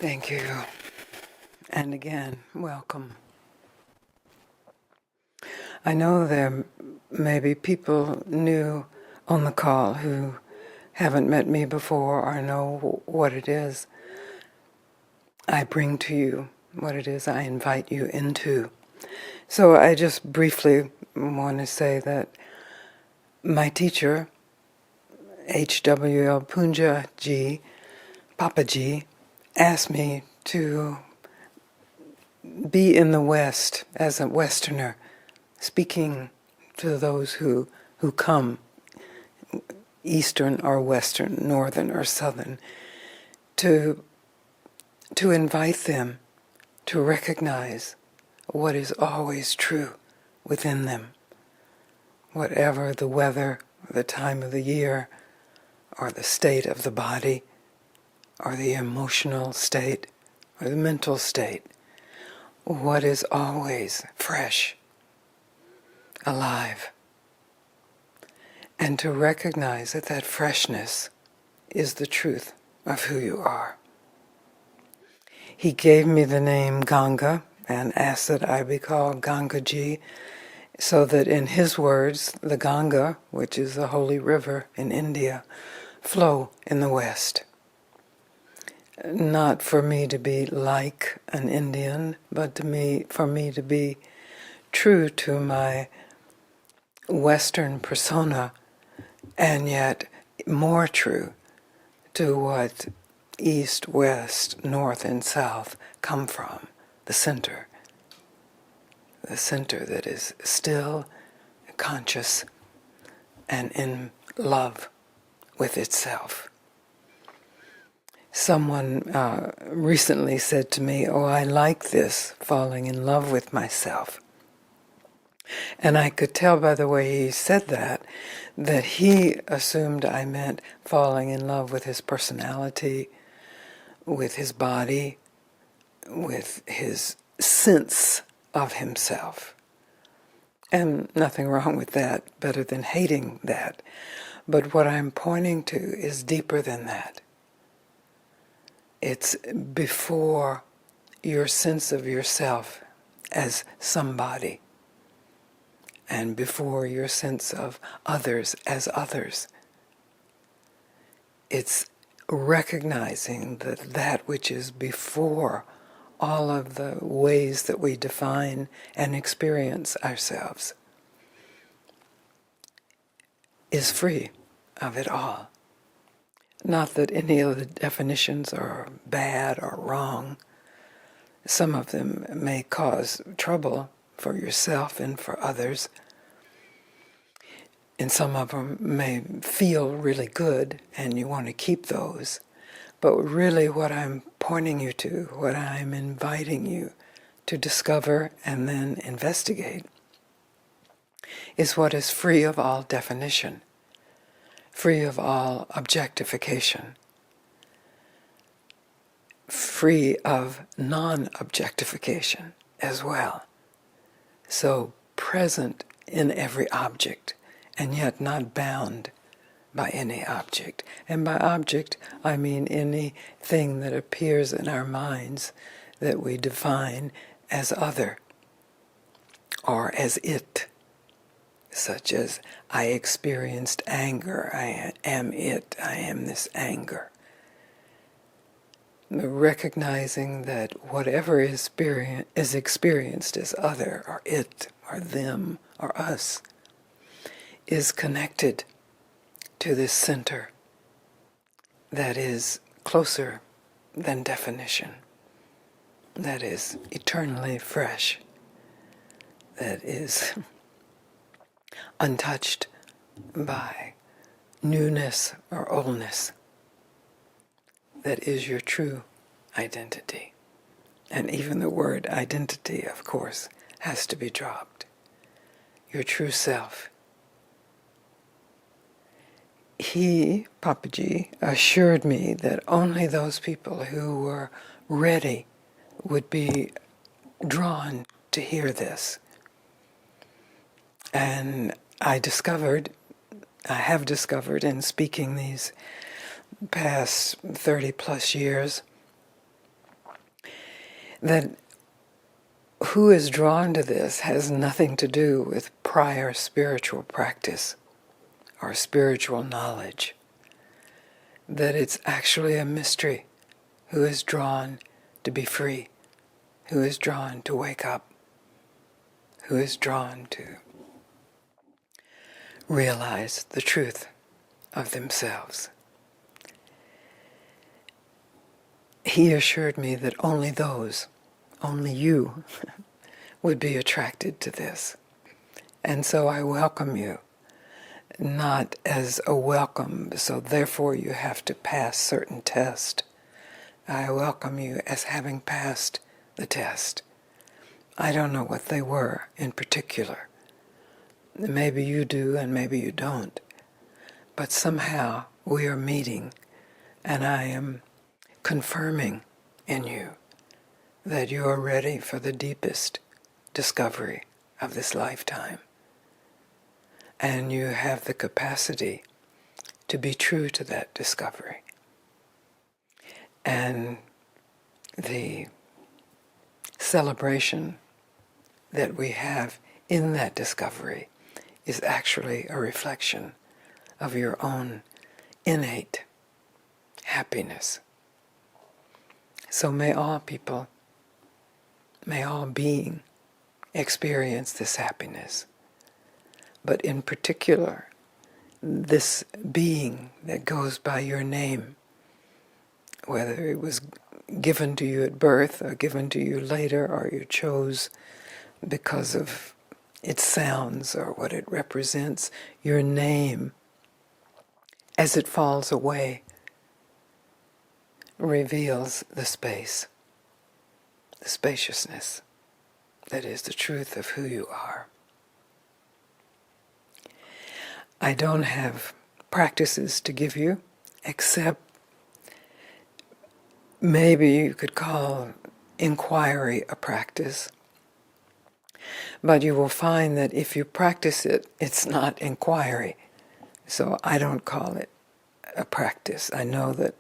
Thank you. And again, welcome. I know there may be people new on the call who haven't met me before or know what it is I bring to you, what it is I invite you into. So I just briefly want to say that my teacher, H.W.L. Punjaji, Papaji, asked me to be in the West as a Westerner, speaking to those who come, Eastern or Western, Northern or Southern, to invite them to recognize what is always true within them, whatever the weather, the time of the year, or the state of the body, or the emotional state, or the mental state, what is always fresh, alive, and to recognize that that freshness is the truth of who you are. He gave me the name Ganga and asked that I be called Gangaji, so that in his words, the Ganga, which is the holy river in India, flow in the West. Not for me to be like an Indian, but for me to be true to my Western persona, and yet more true to what East, West, North, and South come from, the center that is still conscious and in love with itself. Someone recently said to me, "Oh, I like this, falling in love with myself." And I could tell by the way he said that he assumed I meant falling in love with his personality, with his body, with his sense of himself. And nothing wrong with that, better than hating that. But what I'm pointing to is deeper than that. It's before your sense of yourself as somebody, and before your sense of others as others. It's recognizing that which is before all of the ways that we define and experience ourselves is free of it all. Not that any of the definitions are bad or wrong. Some of them may cause trouble for yourself and for others. And some of them may feel really good and you want to keep those. But really what I'm pointing you to, what I'm inviting you to discover and then investigate, is what is free of all definition, free of all objectification, free of non-objectification as well. So present in every object, and yet not bound by any object. And by object, I mean anything that appears in our minds that we define as other or as it, such as I experienced anger, I am it, I am this anger. Recognizing that whatever is experienced as other or it or them or us is connected to this center that is closer than definition, that is eternally fresh, that is untouched by newness or oldness, that is your true identity. And even the word identity, of course, has to be dropped. Your true self. He, Papaji, assured me that only those people who were ready would be drawn to hear this. And I have discovered in speaking these past 30 plus years that who is drawn to this has nothing to do with prior spiritual practice or spiritual knowledge, that it's actually a mystery. Who is drawn to be free? Who is drawn to wake up? Who is drawn to realize the truth of themselves? He assured me that only you, would be attracted to this. And so I welcome you, not as a welcome, so therefore you have to pass certain tests. I welcome you as having passed the test. I don't know what they were in particular. Maybe you do and maybe you don't. But somehow we are meeting, and I am confirming in you that you are ready for the deepest discovery of this lifetime. And you have the capacity to be true to that discovery. And the celebration that we have in that discovery is actually a reflection of your own innate happiness. So may all people, may all being experience this happiness. But in particular, this being that goes by your name, whether it was given to you at birth or given to you later, or you chose because of its sounds or what it represents, your name, as it falls away, reveals the space, the spaciousness that is the truth of who you are. I don't have practices to give you, except maybe you could call inquiry a practice. But you will find that if you practice it, it's not inquiry. So I don't call it a practice. I know that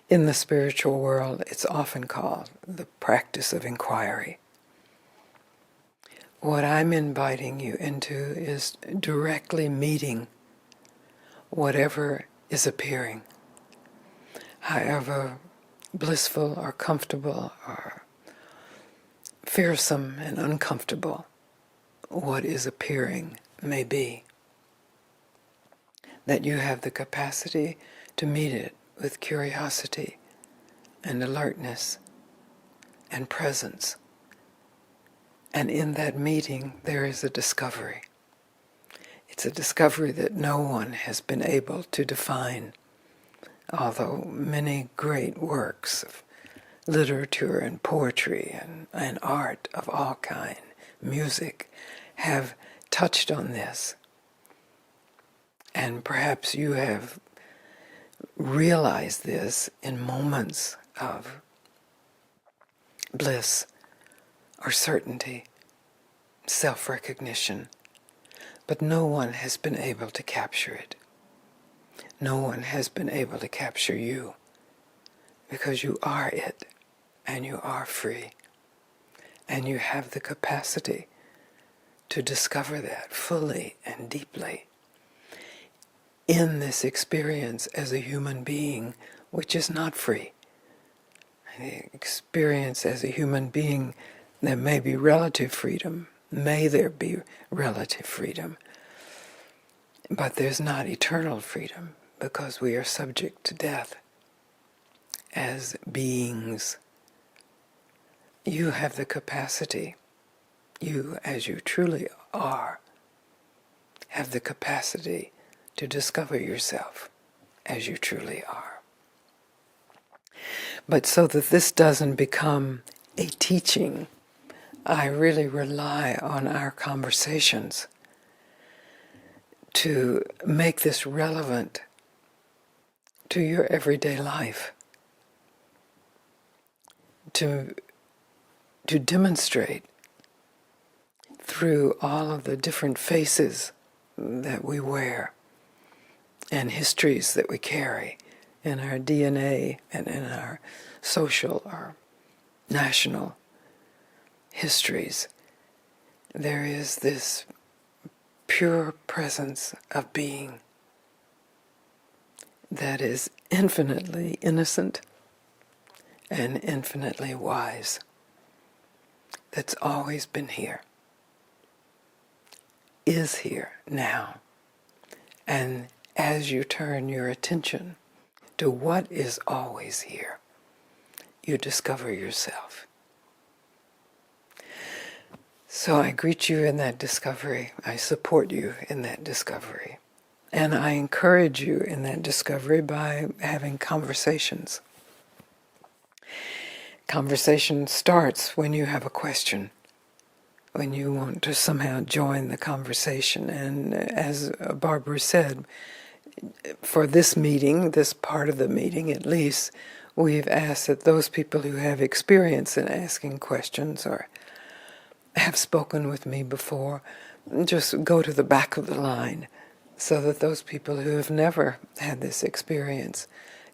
in the spiritual world, it's often called the practice of inquiry. What I'm inviting you into is directly meeting whatever is appearing, however blissful or comfortable or fearsome and uncomfortable what is appearing may be, that you have the capacity to meet it with curiosity and alertness and presence. And in that meeting, there is a discovery. It's a discovery that no one has been able to define, although many great works of literature and poetry and art of all kind, music, have touched on this. And perhaps you have realized this in moments of bliss or certainty, self-recognition, but no one has been able to capture it. No one has been able to capture you, because you are it, and you are free, and you have the capacity to discover that fully and deeply in this experience as a human being, which is not free. The experience as a human being, there may be relative freedom, may there be relative freedom, but there's not eternal freedom, because we are subject to death as beings. You have the capacity, you as you truly are, have the capacity to discover yourself as you truly are. But so that this doesn't become a teaching, I really rely on our conversations to make this relevant to your everyday life, to demonstrate through all of the different faces that we wear and histories that we carry in our DNA and in our social or national histories. There is this pure presence of being that is infinitely innocent and infinitely wise, that's always been here, is here now. And as you turn your attention to what is always here, you discover yourself. So I greet you in that discovery. I support you in that discovery. And I encourage you in that discovery by having conversations. Conversation starts when you have a question, when you want to somehow join the conversation. And as Barbara said, for this meeting, this part of the meeting at least, we've asked that those people who have experience in asking questions or have spoken with me before just go to the back of the line, so that those people who have never had this experience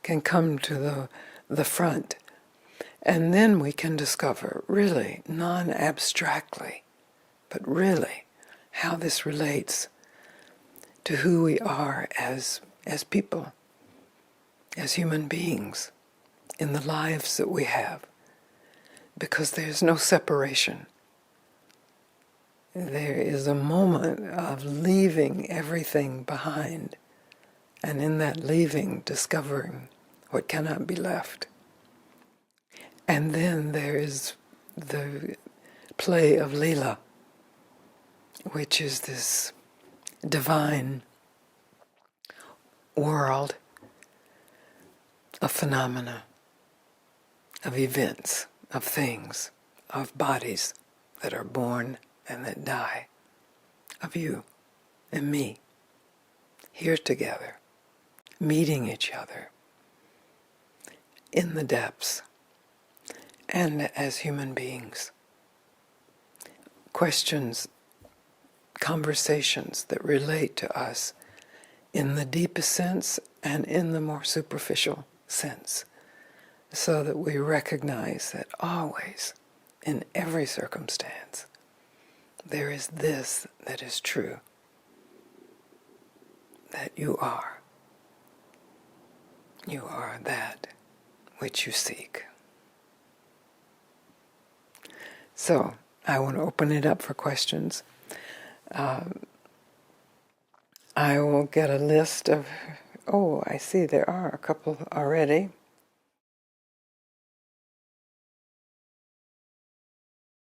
can come to the front. And then we can discover, really, non-abstractly, but really, how this relates to who we are as people, as human beings, in the lives that we have. Because there's no separation. There is a moment of leaving everything behind, and in that leaving, discovering what cannot be left. And then there is the play of Leela, which is this divine world of phenomena, of events, of things, of bodies that are born and that die, of you and me, here together, meeting each other in the depths and as human beings. Questions, conversations that relate to us in the deepest sense and in the more superficial sense, so that we recognize that always, in every circumstance, there is this that is true, that you are. You are that which you seek. So, I want to open it up for questions. I will get a list of, I see there are a couple already.